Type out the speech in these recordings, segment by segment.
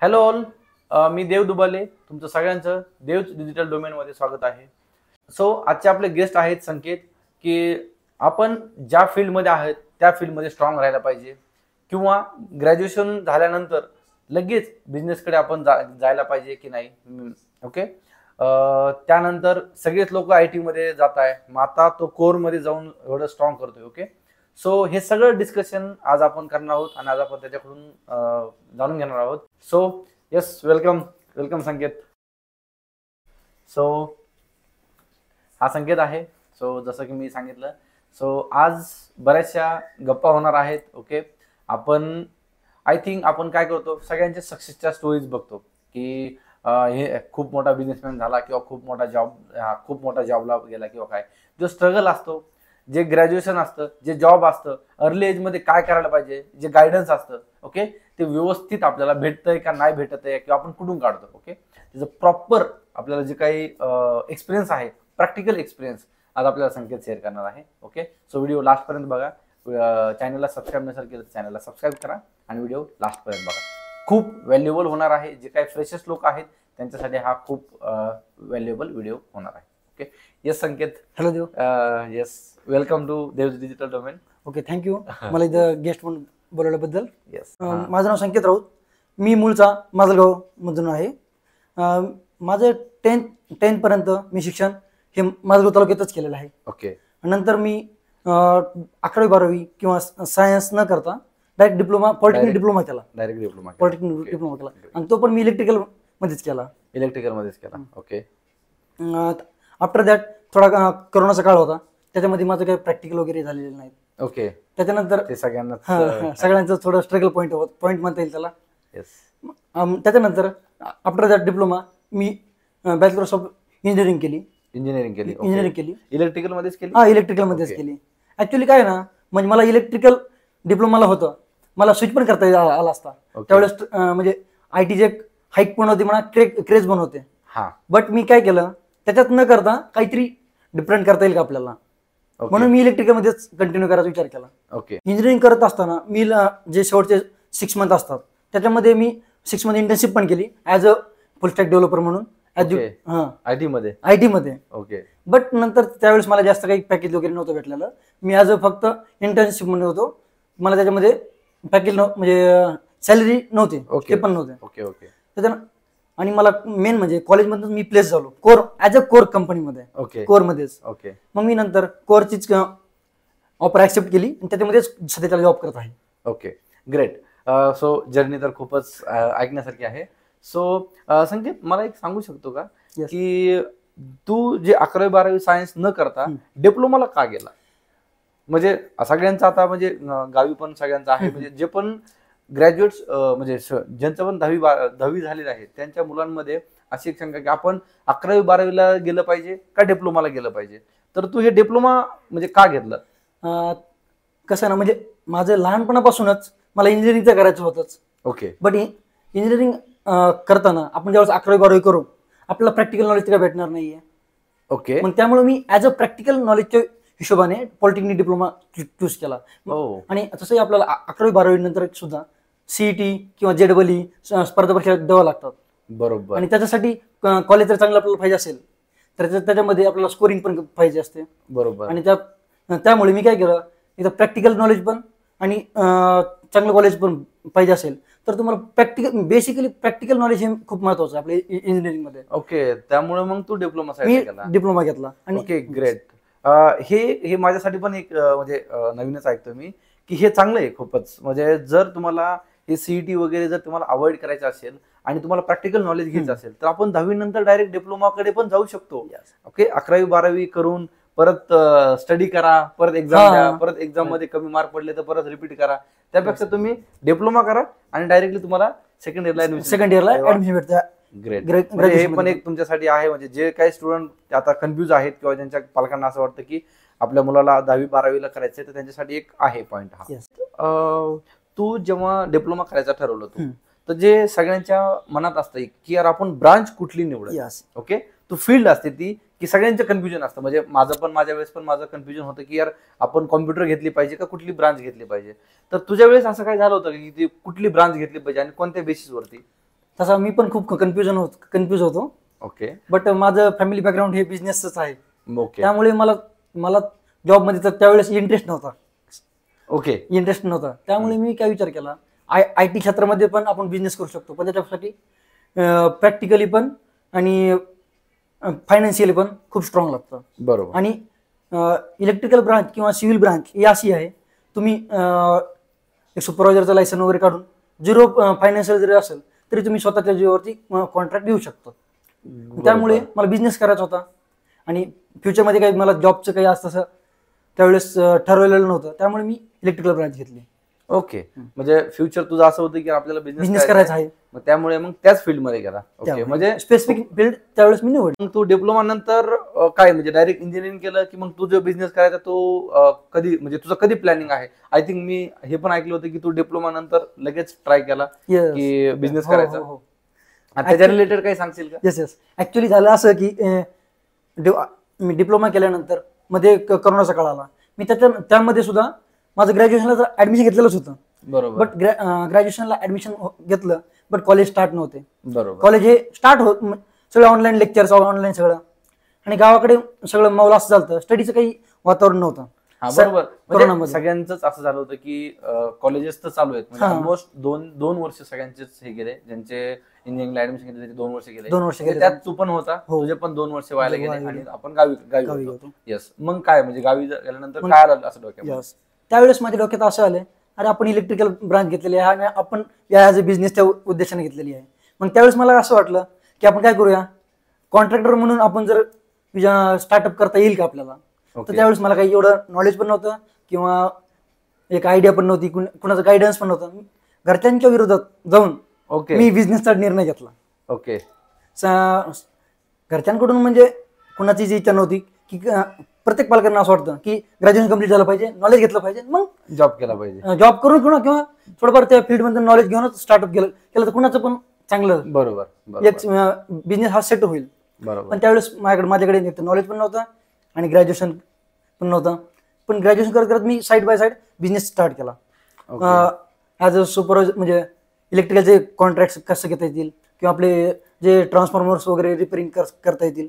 Hello all. मी देव दुबाले. तुमचं सगळ्यांचं देव digital डोमेनमध्ये स्वागत आहे. सो आजचे आपले गेस्ट आहेत संकेत, की आपण ज्या फील्डमध्ये आहेत त्या फील्डमध्ये स्ट्रॉंग राहायला पाहिजे, किंवा ग्रॅज्युएशन झाल्यानंतर लगेच बिझनेसकडे आपण जायला पाहिजे की नाही. ओके. त्यानंतर सगळेच लोक आय टीमध्ये जात आहे, मग आता तो कोरमध्ये जाऊन एवढं स्ट्रॉंग करतोय. ओके. सो हे सगळं डिस्कशन आज आपण करणार आहोत आणि आज आपण त्याच्याकडून जाणून घेणार आहोत. सो येस, वेलकम वेलकम संकेत. सो हा संकेत आहे. सो जसं की मी सांगितलं, सो आज बऱ्याचशा गप्पा होणार आहेत. ओके. आपण आय थिंक आपण काय करतो, सगळ्यांच्या सक्सेसच्या स्टोरीज बघतो, की हे खूप मोठा बिझनेसमॅन झाला किंवा खूप मोठा जॉबला गेला किंवा काय. जो स्ट्रगल असतो, जे ग्रॅज्युएशन असतं, जे जॉब असतं, अर्ली एजमध्ये काय करायला पाहिजे, जे गायडन्स असतं, ओके, ते व्यवस्थित आपल्याला भेटतंय का नाही भेटत आहे, किंवा आपण कुठून काढतो. ओके. त्याचं प्रॉपर आपल्याला जे काही एक्सपिरियन्स आहे, प्रॅक्टिकल एक्सपिरियन्स आज आपल्याला संकेत शेअर करणार आहे. ओके. सो व्हिडिओ लास्टपर्यंत बघा. चॅनलला सबस्क्राईब नसेल केलं तर चॅनलला सबस्क्राईब करा आणि व्हिडिओ लास्टपर्यंत बघा. खूप व्हॅल्युएबल होणार आहे. जे काही फ्रेशर्स लोक आहेत त्यांच्यासाठी हा खूप व्हॅल्युएबल व्हिडिओ होणार आहे. Okay. Yes Sanket. Hello Dev. Yes, welcome to Dev digital domain. Okay, thank you मला इथं गेस्ट म्हणून बोलवल्याबद्दल. येस. माझं नाव संकेत राऊत. मी मूळचा माझलगाव मधून आहे. माझं टेन्थ पर्यंत मी शिक्षण हे माझलगाव तालुक्यातच केलेलं आहे. ओके. नंतर मी 11वी-12वी किंवा सायन्स न करता डायरेक्ट डिप्लोमा, पॉलिटेक्निक डिप्लोमा केला. पॉलिटेक्निक डिप्लोमा केला आणि तो पण मी इलेक्ट्रिकल मध्येच केला. ओके. आफ्टर दॅट थोडा कोरोनाचा काळ होता, त्याच्यामध्ये माझं काही प्रॅक्टिकल वगैरे झालेलं नाही. ओके. त्याच्यानंतर ते सगळ्यांचं थोडं स्ट्रगल पॉईंट म्हणता येईल त्याला. येस. त्याच्यानंतर after that diploma me bachelors of engineering केली. इलेक्ट्रिकल मध्येच केली. इलेक्ट्रिकल मध्येच केली. ऍक्च्युली काय ना, म्हणजे मला इलेक्ट्रिकल डिप्लोमाला होतं, मला स्विच पण करता आला असता त्यावेळेस. म्हणजे आयटीचे हाईक पण होते म्हणा, क्रेज पण होते. बट मी काय केलं, त्याच्यात न करता काहीतरी डिफरंट करता येईल का आपल्याला, म्हणून मी इलेक्ट्रिकल मध्येच कंटिन्यू करायचा विचार केला. ओके. इंजिनिअरिंग करत असताना मी जे शेवटचे 6 मंथ असतात त्याच्यामध्ये मी 6 मंथ इंटर्नशिप पण केली as a full stack developer म्हणून आयटी मध्ये. ओके. बट नंतर त्यावेळेस मला जास्त काही पॅकेज वगैरे नव्हतं भेटलेलं. मी ॲज अ फक्त इंटर्नशिप मध्ये होतो. मला त्याच्यामध्ये पॅकेज म्हणजे सॅलरी नव्हती, ते पण नव्हते. ओके. ओके. त्याच्यानं आणि मला मेन म्हणजे कॉलेजमधून मी प्लेस झालो कोर ॲज अ कोर कंपनीमध्ये. ओके. कोरमध्येच. ओके. मग मी नंतर कोरचीच ऑफर ऍक्सेप्ट केली आणि त्याच्यामध्येच सध्या जॉब करत आहे. Okay, great. सो जर्नी तर खूपच ऐकण्यासारखी आहे. सो संकेत, मला एक सांगू शकतो का, की तू जे 11वी-12वी सायन्स न करता डिप्लोमाला का गेला? म्हणजे सगळ्यांचं आता म्हणजे गावी पण सगळ्यांचं आहे, म्हणजे जे पण ग्रॅज्युएट्स म्हणजे ज्यांचं पण 10वी झालेलं आहे त्यांच्या मुलांमध्ये अशी एक शंका की आपण 11वी-12वीला गेलं पाहिजे का डिप्लोमाला गेलं पाहिजे. तर तू हे डिप्लोमा म्हणजे का घेतलं? कसं ना, म्हणजे माझं लहानपणापासूनच मला इंजिनिअरिंगचं करायचं होतंच. ओके. बट इंजिनिअरिंग करताना आपण ज्यावेळेस 11वी-12वी करू, आपल्याला प्रॅक्टिकल नॉलेज तिला भेटणार नाहीये. ओके. मग त्यामुळे मी ऍज अ प्रॅक्टिकल नॉलेजच्या हिशोबाने पॉलिटेक्निक डिप्लोमा चूज केला. आणि तसंही आपल्याला 11वी-12वी नंतर सुद्धा सीईटी किंवा जेडबलई स्पर्धा परीक्षा द्याव्या लागतात. बरोबर. आणि त्याच्यासाठी कॉलेज जर चांगलं आपल्याला पाहिजे असेल तर त्याच्यामध्ये आपल्याला स्कोरिंग पण पाहिजे असते. बरोबर. आणि त्यामुळे मी काय केलं, इथं प्रॅक्टिकल नॉलेज पण आणि चांगलं कॉलेज पण पाहिजे असेल तर तुम्हाला बेसिकली प्रॅक्टिकल नॉलेज हे खूप महत्वाचं आहे आपल्या इंजिनिअरिंग मध्ये. ओके. त्यामुळे मग तू डिप्लोमा घेतला. Okay, great. हे माझ्यासाठी पण एक म्हणजे नवीनच ऐकतो मी, की हे चांगलं आहे खूपच. म्हणजे जर तुम्हाला हे सीईटी वगैरे जर तुम्हाला अवॉइड करायचं असेल आणि तुम्हाला प्रॅक्टिकल नॉलेज घ्यायचं असेल तर आपण 10वी नंतर डायरेक्ट डिप्लोमाकडे पण जाऊ शकतो. ओके. 11वी-12वी करून परत स्टडी करा, परत एक्झाम द्या, परत एक्झाम मध्ये कमी मार्क पडले तर परत रिपीट करा. त्यापेक्षा तुम्ही डिप्लोमा करा आणि डायरेक्टली तुम्हाला सेकंड इयरला ऍडमिशन भेटतं. ग्रेट. हे पण एक तुमच्यासाठी आहे, म्हणजे जे काही स्टुडंट आता कन्फ्युज आहेत किंवा ज्यांच्या पालकांना असं वाटतं की आपल्या मुलाला 10वी-12वीला करायचंय, तर त्यांच्यासाठी एक आहे पॉईंट हा. तू जेव्हा डिप्लोमा करायचा ठरवलं तू, तर जे सगळ्यांच्या मनात असतं की यार आपण ब्रांच कुठली निवडायची. ओके. तो फील्ड असते ती, की सगळ्यांचं कन्फ्युजन असतं. म्हणजे माझ्या वेळेस पण माझं कन्फ्युजन होतं की यार आपण कॉम्प्युटर घेतली पाहिजे का कुठली ब्रांच घेतली पाहिजे. तर तुझ्या वेळेस असं काय झालं होतं की ती कुठली ब्रांच घेतली पाहिजे आणि कोणत्या बेसिसवरती? तसा मी पण खूप कन्फ्यूज होतो. ओके. बट माझं फॅमिली बॅकग्राऊंड हे बिझनेसच आहे. ओके. त्यामुळे मला जॉबमध्ये तर त्यावेळेस इंटरेस्ट नव्हता. ओके. इंटरेस्ट नव्हता. त्यामुळे मी काय विचार केला, IT क्षेत्रामध्ये पण आपण बिझनेस करू शकतो, पण त्याच्यासाठी प्रॅक्टिकली पण आणि फायनान्शियली पण खूप स्ट्रॉंग लागतं. बरोबर. आणि इलेक्ट्रिकल ब्रांच किंवा सिव्हिल ब्रांच ही अशी आहे, तुम्ही सुपरवायझरचं लायसन वगैरे काढून 0 फायनान्शियल जरी असेल तरी तुम्ही स्वतःच्या जीवावरती कॉन्ट्रॅक्ट घेऊ शकतो. त्यामुळे मला बिझनेस करायचा होता आणि फ्युचरमध्ये काही मला जॉबचं काही असं तसं त्यावेळेस ठरवलेलं नव्हतं. त्यामुळे मी इलेक्ट्रिकल ब्रांच घेतली. ओके. म्हणजे फ्युचर तुझं असं होतं की आपल्याला बिझनेस करायचा आहे, मग त्यामुळे मग त्याच फील्डमध्ये गेला. ओके. म्हणजे स्पेसिफिक फील्ड त्यावेळेस मी निवडली. तू डिप्लोमा नंतर काय म्हणजे डायरेक्ट इंजिनिअरिंग केलं की मग तू जो बिझनेस करायचा तो कधी म्हणजे तुझं कधी प्लॅनिंग आहे? आय थिंक मी हे पण ऐकलं होतं की तू डिप्लोमा नंतर लगेच ट्राय केला की बिझनेस करायचा. त्याच्या रिलेटेड काही सांगशील का? येस. ऍक्च्युली झालं असं की मी डिप्लोमा केल्यानंतर मध्ये करोनाचा काळ आला. मी त्यामध्ये सुद्धा माझं ग्रॅज्युएशनला ऍडमिशन घेतलेलंच होतं. बरोबर. बट ग्रॅज्युएशनला ऍडमिशन घेतलं, बट कॉलेज स्टार्ट नव्हते. बरोबर. कॉलेज हे स्टार्ट होत सगळं ऑनलाईन लेक्चर्स, ऑनलाईन सगळं, आणि गावाकडे सगळं मौल असं झालं, स्टडीचं काही वातावरण नव्हतं. बरोबर. म्हणजे सगळ्यांच असं झालं होतं की कॉलेजेस तर चालू आहेत, म्हणजे ऑलमोस्ट दोन वर्ष सगळ्यांचेच हे गेले. ज्यांचे इंजिनिअरिंगला ऍडमिशन घेतले त्याचे 2 वर्ष गेले. 2 वर्ष गेले. त्यात तू पण होता, तुझे पण 2 वर्ष व्हायला गेले आणि आपण गावी होतो. येस. मग काय म्हणजे गावी गेल्यानंतर काय आलं असं डोक्यात? त्यावेळेस माझ्या डोक्यात असं आलं, अरे आपण इलेक्ट्रिकल ब्रांच घेतलेली आहे आणि आपण ॲज अ बिझनेस त्या उद्देशाने घेतलेली आहे. मग त्यावेळेस मला असं वाटलं की आपण काय करूया, कॉन्ट्रॅक्टर म्हणून आपण जर स्टार्टअप करता येईल का आपल्याला. तर त्यावेळेस मला काही एवढं नॉलेज पण नव्हतं किंवा एक आयडिया पण नव्हती, कुणाचं गायडन्स पण नव्हतं. घरच्यांच्या विरोधात जाऊन मी बिझनेसचा निर्णय घेतला. ओके. घरच्यांकडून म्हणजे कुणाची जी इच्छा नव्हती की प्रत्येक पालकांना असं वाटतं की ग्रॅज्युएशन कंप्लीट झालं पाहिजे, नॉलेज घेतलं पाहिजे, मग जॉब केला पाहिजे. जॉब करून किंवा थोडंफार त्या फील्डमध्ये नॉलेज घेऊनच स्टार्टअप केलं तर कुणाचं पण चांगलं. बरोबर. एक बिझनेस हा सेट होईल. बरोबर. पण त्यावेळेस माझ्याकडे एक नॉलेज पण नव्हतं आणि ग्रॅज्युएशन पण नव्हतं. पण ग्रॅज्युएशन करत करत मी side by side business start केला. ॲज अ सुपरवायझर, म्हणजे इलेक्ट्रिकलचे कॉन्ट्रॅक्ट कसं घेता येतील किंवा आपले जे ट्रान्सफॉर्मर्स वगैरे रिपेअरिंग करता येतील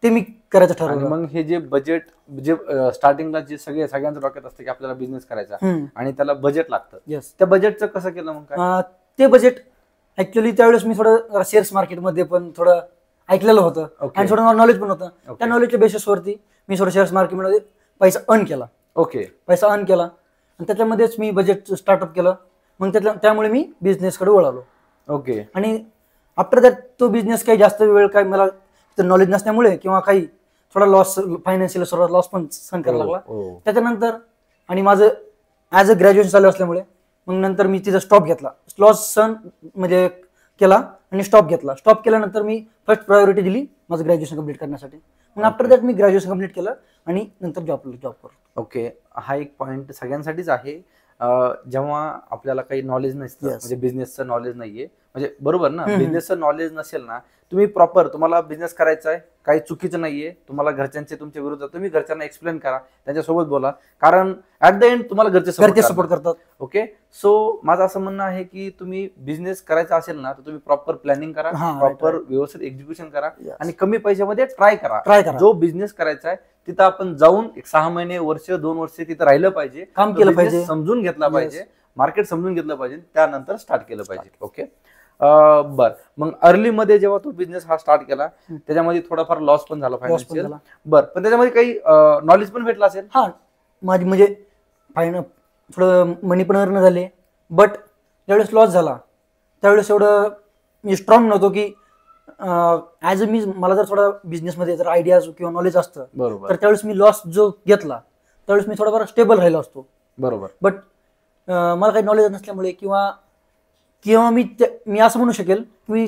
ते मी करायचं ठरवलं. मग हे जे बजेट, जे स्टार्टिंगला जे सगळ्यांच्या डोक्यात असतं की आपल्याला बिझनेस करायचा आणि त्याला बजेट लागतं, त्या बजेटचं कसं केलं मग काय? ते बजेट ऍक्च्युली त्यावेळेस मी थोडं शेअर्स मार्केटमध्ये पण थोडं ऐकलेलं होतं आणि थोडं नॉलेज पण होतं. त्या नॉलेजच्या बेसिसवरती मी थोडं शेअर्स मार्केटमध्ये पैसा अर्न केला. पैसा अर्न केला आणि त्याच्यामध्येच मी बजेट स्टार्टअप केलं. मग त्यामुळे मी बिझनेसकडे वळालो. ओके. आणि आफ्टर दॅट तो बिझनेस काही जास्त वेळ काय मला नॉलेज नसल्यामुळे किंवा काही थोडा लॉस, फायनान्शियल थोडा लॉस पण सहन करायला लागला. त्याच्यानंतर आणि माझं ॲज अ ग्रॅज्युएशन चालू असल्यामुळे मग नंतर मी तिथं स्टॉप घेतला. लॉस सहन म्हणजे केला आणि स्टॉप घेतला. स्टॉप केल्यानंतर मी फर्स्ट प्रायोरिटी दिली माझं ग्रॅज्युएशन कंप्लीट करण्यासाठी. मग after that me graduation complete केलं आणि नंतर जॉब करतो. ओके. हा एक पॉईंट सगळ्यांसाठीच आहे. जेव्हा आपल्याला काही नॉलेज नसतं, म्हणजे बिझनेसचं नॉलेज नाहीये, म्हणजे बरोबर ना, बिझनेसचं नॉलेज नसेल ना, तुम्ही प्रॉपर, तुम्हाला बिझनेस करायचा आहे, काही चुकीचं नाहीये, तुम्हाला घरच्यांचे तुमच्या विरोधात, तुम्ही घरच्यांना एक्सप्लेन करा, त्यांच्यासोबत बोला, कारण ऍट द एंड तुम्हाला घरचे सपोर्ट करतात. ओके. सो माझं असं म्हणणं आहे की तुम्ही बिझनेस करायचा असेल ना तर तुम्ही प्रॉपर प्लॅनिंग करा, प्रॉपर व्यवस्थित एक्झिक्युशन करा आणि कमी पैशामध्ये ट्राय करा. जो बिझनेस करायचा आहे तिथं आपण जाऊन 6 महिने, वर्ष, 2 वर्ष तिथं राहिलं पाहिजे, काम केलं पाहिजे, समजून घेतला पाहिजे, मार्केट समजून घेतलं पाहिजे, त्यानंतर स्टार्ट केलं पाहिजे. ओके. बर. मग अर्ली मध्ये जेव्हा तू बिझनेस हा स्टार्ट केला त्याच्यामध्ये थोडाफार लॉस पण झाला फायनान्शियल. बर. पण त्याच्यामध्ये काही नॉलेज पण भेटलं असेल? हा, माझी म्हणजे थोडं मनी पण अर्न झाले. बट ज्यावेळेस लॉस झाला त्यावेळेस एवढं मी स्ट्रॉंग नव्हतो की ॲज अ मला जर थोडा बिझनेसमध्ये जर आयडिया किंवा नॉलेज असतं तर त्यावेळेस मी लॉस जो घेतला त्यावेळेस मी थोडाफार स्टेबल राहिलो असतो. बरोबर. बट मला काही नॉलेज नसल्यामुळे किंवा मी असं म्हणू शकेल की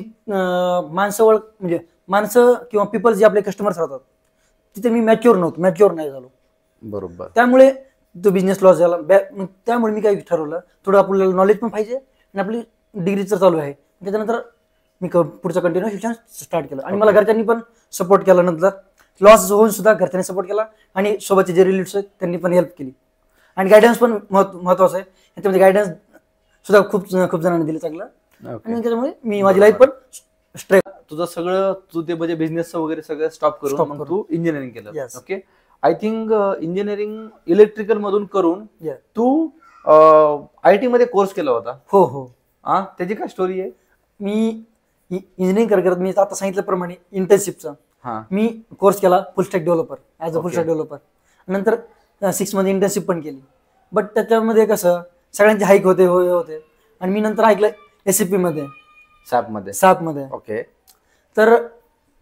माणसं किंवा पीपल जे आपले कस्टमर्स राहतात तिथे मी मॅच्युअर नाही झालो. बरोबर. त्यामुळे तो बिझनेस लॉस झाला. त्यामुळे मी काय ठरवलं, थोडं आपल्याला नॉलेज पण पाहिजे आणि आपली डिग्री तर चालू आहे, त्याच्यानंतर मी पुढचं कंटिन्यू शिक्षण स्टार्ट केलं. आणि मला घरच्यांनी पण सपोर्ट केला. नंतर लॉस होऊन सुद्धा घरच्यांनी सपोर्ट केला आणि सोबतचे जे रिलेटिव्स आहेत त्यांनी पण हेल्प केली. आणि गायडन्स पण महत्वाचं आहे, त्याच्यामध्ये गायडन्स सुद्धा खूप जणांनी दिलं चांगलं. आणि त्याच्यामुळे मी माझी लाईफ पण स्ट्रेस. तुझं सगळं तू ते म्हणजे बिझनेस वगैरे सगळं स्टॉप करून मग तू इंजिनिअरिंग केलं. Yes. Okay. I think engineering electrical मधून करून Yeah. तू IT मध्ये कोर्स केला होता. हो हो. त्याची काय स्टोरी आहे? मी इंजिनिअरिंग करत मी आता सांगितल्याप्रमाणे इंटर्नशिपचा मी कोर्स केला फुल stack developer as a full stack developer. नंतर 6 मध्ये इंटर्नशिप पण केली. बट त्याच्यामध्ये कसं सगळ्यांचे हाईक होते आणि मी नंतर ऐकलं SAP मध्ये SAP मध्ये. ओके. तर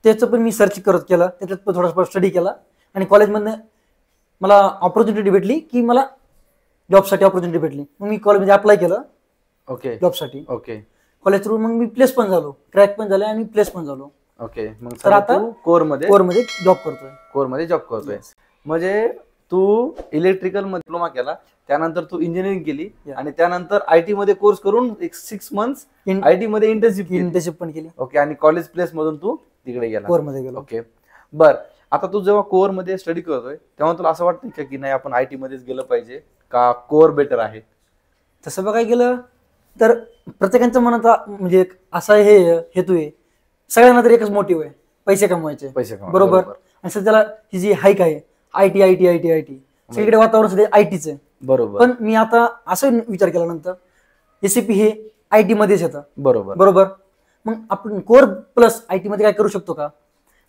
त्याचं पण मी सर्च केलं, त्याच्यात पण थोडासा स्टडी केला आणि कॉलेजमधनं मला ऑपॉर्च्युनिटी भेटली की मला जॉबसाठी ऑपॉर्च्युनिटी भेटली. मग मी कॉलेजमध्ये अप्लाय केलं. ओके. जॉबसाठी. ओके. कॉलेज थ्रू मग मी प्लेस पण झालो, क्रॅक पण झाले आणि प्लेस पण झालो. ओके. मग तर आता कोरमध्ये जॉब करतोय. म्हणजे तू इलेक्ट्रिकल मध्ये डिप्लोमा केला, त्यानंतर तू इंजिनिअरिंग केली आणि त्यानंतर IT मध्ये कोर्स करून 6 मंथ्स IT मध्ये इंटर्नशिप पण केली. ओके. आणि कॉलेज प्लेस मधून तू तिकडे गेला. कोरमध्ये गेलो. ओके. बर, आता तू जेव्हा कोर मध्ये स्टडी करतोय तेव्हा तुला असं वाटतं का की नाही आपण IT मध्येच गेलं पाहिजे का कोर बेटर आहे? तसं बघायला गेलं तर प्रत्येकाच्या मनात म्हणजे असा हे हेतू आहे, सगळ्यांना तर एकच मोटिव्ह आहे, पैसे कमवायचे. बरोबर. आणि सध्याला ही जी हाईक आहे IT सगळीकडे वातावरण सध्या ITच आहे. बरोबर. पण मी आता असं विचार केल्यानंतर SAP हे IT मध्येच येतं. बरोबर. मग आपण कोर प्लस IT मध्ये काय करू शकतो का?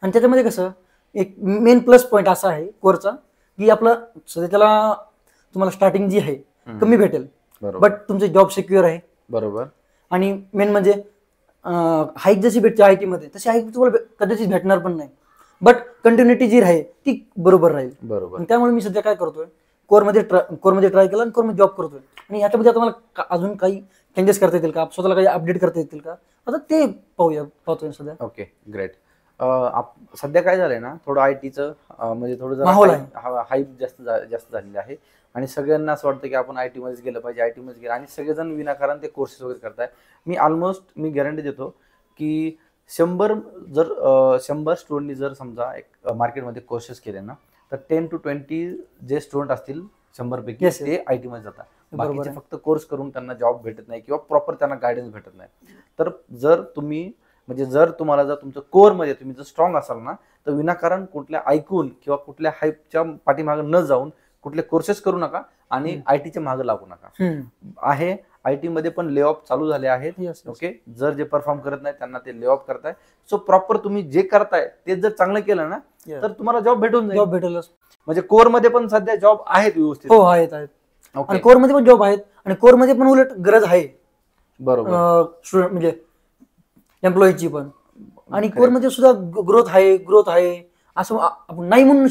आणि त्याच्यामध्ये कसं एक मेन प्लस पॉईंट असा आहे कोरचा की आपलं सध्या त्याला तुम्हाला स्टार्टिंग जी आहे कमी भेटेल, बट तुमचे जॉब सिक्युअर आहे. बरोबर. आणि मेन म्हणजे हाईक जशी भेटते IT मध्ये तशी हाईक तुम्हाला कदाचित भेटणार पण नाही, बट कंटिन्युटी जी आहे ती बरोबर राहील. बरोबर. त्यामुळे मी सध्या काय करतोय, कोरमध्ये ट्राय केला आणि कोरमध्ये जॉब करतोय. आणि ह्याच्यामध्ये आता मला अजून काही चेंजेस करता येतील का, स्वतःला काही अपडेट करता येतील का, आता ते पाहतोय सध्या. Okay, great. सध्या काय झालंय ना, थोडं ITचं म्हणजे थोडं हाईप जास्त झालेली आहे आणि सगळ्यांना असं वाटतं की आपण IT मध्येच गेलं पाहिजे, IT मध्येच गेलं, आणि सगळेजण विनाकारण ते कोर्सेस वगैरे करताय. मी गॅरंटी देतो की 100 स्टुडंटनी जर समजा एक मार्केटमध्ये कोर्सेस केले ना, तर 10 to 20 जे स्टुडंट असतील 100 पैकी ते IT मध्ये जातात. बाकीचे फक्त कोर्स करून त्यांना जॉब भेटत नाही किंवा प्रॉपर त्यांना गायडन्स भेटत नाही. तर जर तुम्हाला जर तुमचं कोर मध्ये तुम्ही जर स्ट्रॉंग असाल ना, तर विनाकारण कुठल्या ऐकून किंवा कुठल्या हाईपच्या पाठीमागे न जाऊन कुठले कोर्सेस करू नका आणि ITच्या मागे लागू नका. IT मध्ये पण ले ऑफ चालू झाले आहेत. ओके. जर जे परफॉर्म करत नाही त्यांना ते ले ऑफ करताय. सो प्रॉपर तुम्ही जे करताय ते जर चांगलं केलं ना, तर तुम्हाला जॉब भेटेलच. म्हणजे कोर मध्ये पण सध्या जॉब आहेत व्यवस्थित. हो, आहेत. आणि कोर मध्ये पण जॉब आहेत आणि कोर मध्ये पण उलट गरज आहे. बरोबर. स्टुडंट म्हणजे एम्प्लॉईची पण. आणि कोर मध्ये सुद्धा ग्रोथ आहे असं आपण नाही म्हणू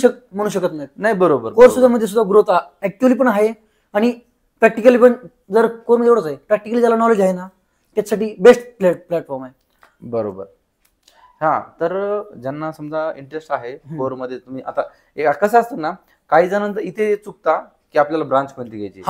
शकत नाही. बरोबर. कोर सुद्धा मध्ये सुद्धा ग्रोथ ऍक्च्युअली पण आहे आणि प्रॅक्टिकली पण. जर कोर मध्ये एवढंच आहे, प्रॅक्टिकली ज्याला नॉलेज आहे ना त्याच्यासाठी बेस्ट प्लॅटफॉर्म आहे. बरोबर. तर ज्यांना समजा इंटरेस्ट आहे कोर मध्ये, तुम्ही आता कसं असतं ना, काही जणांचं इथे चुकता की आपल्याला ब्रांच कोणती घ्यायची.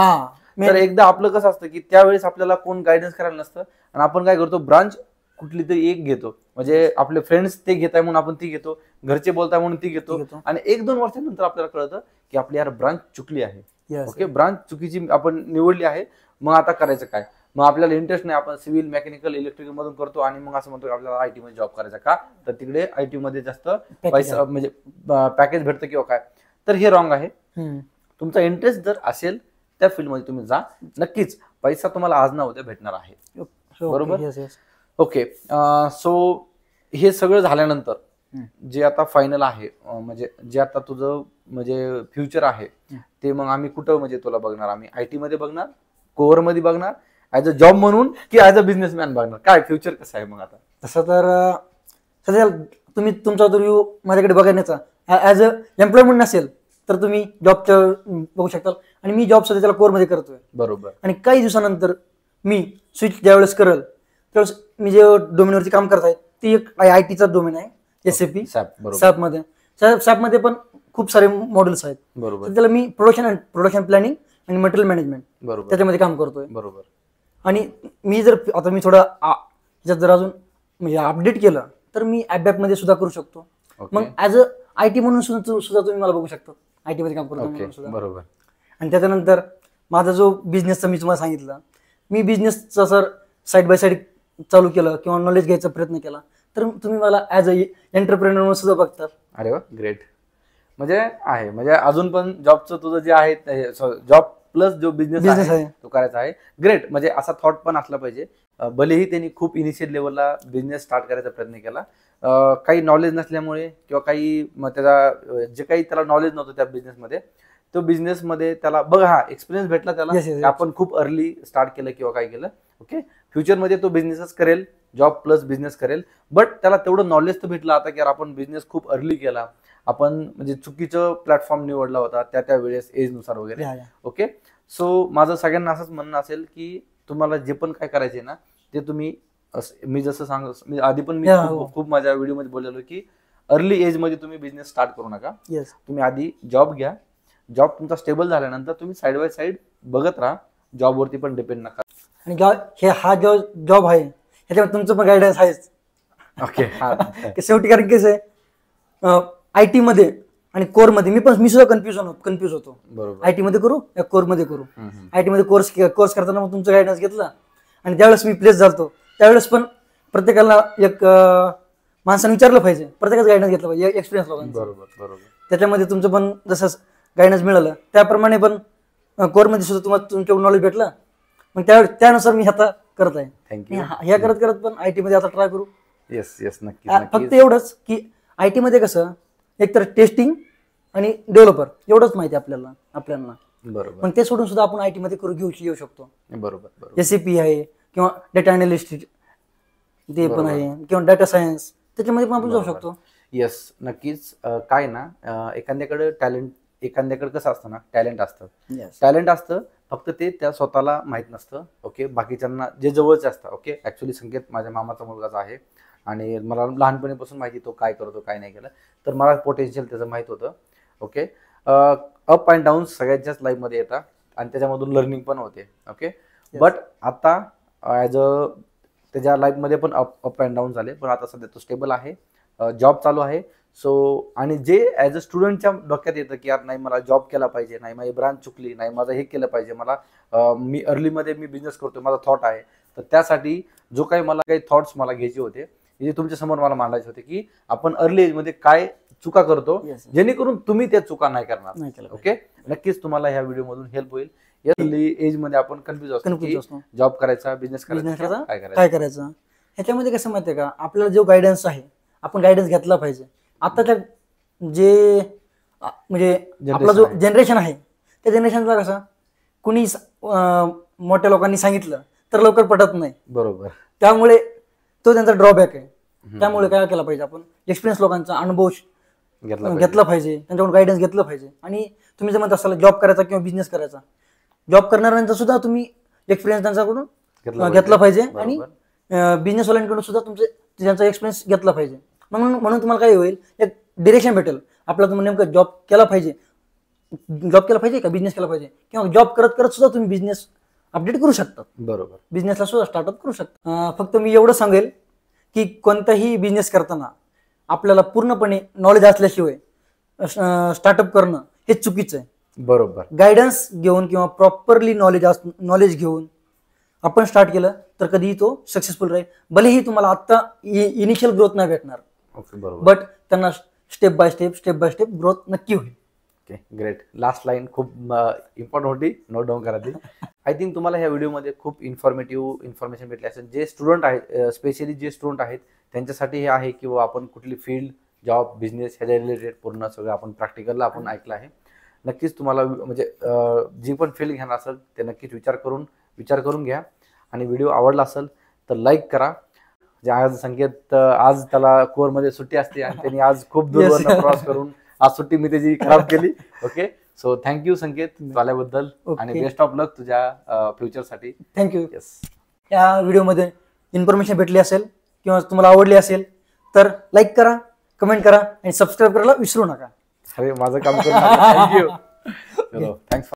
तर एकदा आपलं कसं असतं की त्यावेळेस आपल्याला कोण गायडन्स करायला नसतं आणि आपण काय करतो, ब्रांच कुठली तरी एक घेतो. म्हणजे आपले फ्रेंड्स ते घेताय म्हणून आपण ती घेतो, घरचे बोलताय म्हणून ती घेतो आणि 1-2 वर्षानंतर आपल्याला कळतं की आपली यार ब्रांच चुकली आहे. ओके, ब्रांच चुकीची आपण निवडली आहे. मग आता करायचं काय? मग आपल्याला इंटरेस्ट नाही, आपण सिव्हिल, मेकॅनिकल, इलेक्ट्रिकल मधून करतो आणि मग असं म्हणतो की आपल्याला IT मध्ये जॉब करायचा का, तर तिकडे IT मध्ये जास्त पैसा म्हणजे पॅकेज भेटतं किंवा काय. तर हे रॉंग आहे. तुमचा इंटरेस्ट जर असेल त्या फील्ड मध्ये तुम्ही जा, नक्कीच पैसा तुम्हाला आज ना उद्या भेटणार आहे. बरोबर. ओके. सो हे सगळं झाल्यानंतर जे आता फायनल आहे, म्हणजे जे आता तुझं म्हणजे फ्युचर आहे ते मग आम्ही कुठं म्हणजे तुला बघणार, आम्ही IT मध्ये बघणार, कोर मध्ये बघणार, ऍज अ जॉब म्हणून की ऍज अ बिझनेसमॅन बघणार, काय फ्युचर कसं आहे मग आता? तसं तर सध्या तुम्ही तुमचा रिव्ह्यू माझ्याकडे बघण्याचा ऍज अ एम्प्लॉय म्हणून नसेल तर तुम्ही जॉबचं बघू शकता. आणि मी जॉब सध्या त्याला कोरमध्ये करतोय. बरोबर. आणि काही दिवसानंतर मी स्विच ज्यावेळेस करेल त्यावेळेस मी जे डोमेनवरती काम करत आहे ती एक ITचा डोमेन आहे, SAP. SAP मध्ये पण खूप सारे मॉडेल्स आहेत. बरोबर. त्याला मी प्रोडक्शन प्लॅनिंग आणि मटेरियल मॅनेजमेंट त्याच्यामध्ये काम करतोय. बरोबर. आणि मी थोडं जर अजून म्हणजे अपडेट केलं तर मी ॲप मध्ये सुद्धा करू शकतो. मग ऍज अ IT म्हणून सुद्धा तुम्ही मला बघू शकता, IT मध्ये काम करतो. बरोबर. आणि त्याच्यानंतर माझा जो बिझनेसचा मी तुम्हाला सांगितलं, मी बिझनेसचा सर साईड बाय साईड चालू केलं किंवा नॉलेज घ्यायचा प्रयत्न केला, तर तुम्ही मला ऍज अ एंटरप्रेनर म्हणून सुद्धा बघतात. अरे वा, ग्रेट. म्हणजे आहे, म्हणजे अजून पण जॉबचं तुझं जे आहे, जॉब प्लस जो बिझनेस आहे तो करायचा आहे. ग्रेट. म्हणजे असा थॉट पण असला पाहिजे. भलेही त्यांनी खूप इनिशियल लेवलला बिझनेस स्टार्ट करायचा प्रयत्न केला, काही नॉलेज नसल्यामुळे किंवा काही त्याला जे काही त्याला नॉलेज नव्हतं त्या बिझनेसमध्ये, तो बिझनेसमध्ये त्याला बघ हा एक्सपिरियन्स भेटला त्याला, आपण खूप अर्ली स्टार्ट केलं किंवा काय केलं. ओके, फ्युचरमध्ये तो बिझनेसच करेल, जॉब प्लस बिझनेस करेल, बट त्याला तेवढं नॉलेज तर भेटलं आता की आपण बिझनेस खूप अर्ली केला, आपण म्हणजे चुकीचं प्लॅटफॉर्म निवडला होता त्या वेळेस एजनुसार वगैरे. ओके, सो माझं सगळ्यांना असंच म्हणणं असेल की तुम्हाला जे पण काय करायचे ना ते तुम्ही, मी जसं मी आधी पण मी खूप माझ्या व्हिडिओमध्ये बोललेलो की अर्ली एज मध्ये तुम्ही बिझनेस स्टार्ट करू नका. तुम्ही आधी जॉब घ्या, जॉब तुमचा स्टेबल झाल्यानंतर तुम्ही साईड बाय साईड बघत राहा, जॉबवरती पण डिपेंड नका. आणि हा जॉब आहे ह्याच्यावर तुमचं पण गायडन्स आहेच. ओके, शेवटी कारण कसं आहे, आयटी मध्ये आणि कोर मध्ये मी सुद्धा कन्फ्युज होतो. आयटी मध्ये करू या कोर मध्ये करू. आयटी मध्ये कोर्स करताना मग तुमचं गायडन्स घेतला, आणि ज्यावेळेस मी प्लेस झालो त्यावेळेस पण प्रत्येकाला एक माणसाने विचारलं पाहिजे, प्रत्येकाच गायडन्स घेतलं पाहिजे, एक्सपिरियन्स लोकांचा. बरोबर. त्याच्यामध्ये तुमचं पण जसं गायडन्स मिळालं त्याप्रमाणे पण कोरमध्ये सुद्धा तुम्हाला तुमच्या नॉलेज भेटलं, मग त्यानुसार मी आता करत आहे. थँक्यू. ह्या करत पण आयटी मध्ये आता ट्राय करू. येस नक्की. फक्त एवढंच की आयटी मध्ये कसं एकतर टेस्टिंग आणि डेव्हलपर एवढंच माहिती आपल्याला. बरोबर. पण ते सोडून सुद्धा आपण आयटी मध्ये येऊ शकतो. बरोबर. एसएपी आहे किंवा डेटा अनालिस्ट ते पण आहे, किंवा डाटा सायन्स, त्याच्यामध्ये पण आपण जाऊ शकतो. येस, नक्कीच. काय ना, एखाद्याकडे कसं असतं ना, टॅलेंट असतं, फक्त ते त्या स्वतःला माहित नसतं. ओके, बाकीच्यांना जे जवळचे असतं. ओके, ऍक्च्युली संकेत माझ्या मामाचा मुलगाच आहे आणि मला लहानपणीपासून माहिती तो काय करतो काय नाही केलं, तर मला पोटेन्शियल त्याचं माहित होतं. ओके, अप अँड डाऊन सगळ्यांच्याच लाईफमध्ये येतात आणि त्याच्यामधून लर्निंग पण होते. ओके, बट आता ॲज अ त्याच्या लाईफमध्ये पण अप अँड डाऊन झाले, पण आता सध्या तो स्टेबल आहे, जॉब चालू आहे. सो आणि जे ॲज अ स्टुडंटच्या डोक्यात येतं की यार नाही मला जॉब केला पाहिजे, नाही माझी ब्रांच चुकली, नाही माझं हे केलं पाहिजे, मला मी अर्लीमध्ये मी बिझनेस करतोय, माझा थॉट आहे, तर त्यासाठी जो काही मला काही थॉट्स मला घ्यायचे होते जे तुमच्या समोर मला मांडायचे होते की आपण अर्ली एजमध्ये काय चुका करतो जेणेकरून तुम्ही त्या चुका नाही करणार. ओके, नक्कीच तुम्हाला ह्या व्हिडिओमधून हेल्प होईल. अर्ली एज मध्ये आपण कन्फ्युज असतो, जॉब करायचा, बिझनेस करायचा, काय करायचं. ह्याच्यामध्ये कसं माहितीये का, आपल्याला जो गायडन्स आहे आपण गायडन्स घेतला पाहिजे. आताच्या जे म्हणजे आपला जो जनरेशन आहे त्या जनरेशनला कसं कुणी मोठ्या लोकांनी सांगितलं तर लवकर पटत नाही. बरोबर. त्यामुळे तो त्यांचा ड्रॉबॅक आहे. त्यामुळे काय केलं पाहिजे, आपण एक्सपिरियन्स लोकांचा अनुभव घेतला पाहिजे, त्यांच्याकडून गायडन्स घेतलं पाहिजे. आणि तुम्ही जर म्हणत असाल जॉब करायचा किंवा बिझनेस करायचा, जॉब करणाऱ्यांचा सुद्धा तुम्ही एक्सपिरियन्स त्यांच्याकडून घेतला पाहिजे आणि बिझनेसवाल्यांकडून सुद्धा त्यांचा एक्सपिरियन्स घेतला पाहिजे. म्हणून तुम्हाला काय होईल, एक डिरेक्शन भेटेल आपल्याला. तुम्ही नेमकं जॉब केला पाहिजे का बिझनेस केला पाहिजे, किंवा जॉब करत सुद्धा तुम्ही बिझनेस अपडेट करू शकता. बरोबर. बिझनेसला सुद्धा स्टार्टअप करू शकता. फक्त मी एवढं सांगेल की कोणताही बिझनेस करताना आपल्याला पूर्णपणे नॉलेज असल्याशिवाय स्टार्टअप करणं हे चुकीचं आहे. बरोबर. गायडन्स घेऊन किंवा प्रॉपरली नॉलेज घेऊन आपण स्टार्ट केलं तर कधीही तो सक्सेसफुल राहील. भलेही तुम्हाला आता इनिशियल ग्रोथ नाही भेटणार, बट त्यांना स्टेप बाय स्टेप ग्रोथ नक्की होईल. Okay, great. लास्ट लाईन खूप इम्पॉर्टंट होती, नोट डाऊन करा ती. आय थिंक तुम्हाला ह्या व्हिडिओमध्ये खूप इन्फॉर्मेशन भेटली असेल. जे स्टुडंट आहेत, स्पेशली जे स्टुडंट आहेत त्यांच्यासाठी हे आहे की आपण कुठली फील्ड, जॉब, बिझनेस ह्याच्या रिलेटेड पूर्ण सगळं आपण प्रॅक्टिकलला आपण ऐकलं आहे. नक्कीच तुम्हाला म्हणजे जी पण फील्ड घेणार असेल ते नक्कीच विचार करून घ्या. आणि व्हिडिओ आवडला असेल तर लाईक करा. आज संकेत आज त्याला कोरमध्ये सुट्टी असते आणि त्यांनी आज खूप दूरवर प्रवास करून आज सुट्टी मी त्याची खराब केली. ओके, सो थँक्यू संकेत आल्याबद्दल आणि बेस्ट ऑफ लक तुझ्या फ्युचरसाठी. थँक्यू. या व्हिडिओमध्ये इन्फॉर्मेशन भेटली असेल किंवा तुम्हाला आवडली असेल तर लाईक करा, कमेंट करा आणि सबस्क्राईब करायला विसरू नका. अरे माझं काम करून थँक्यू. चलो, थँक्स.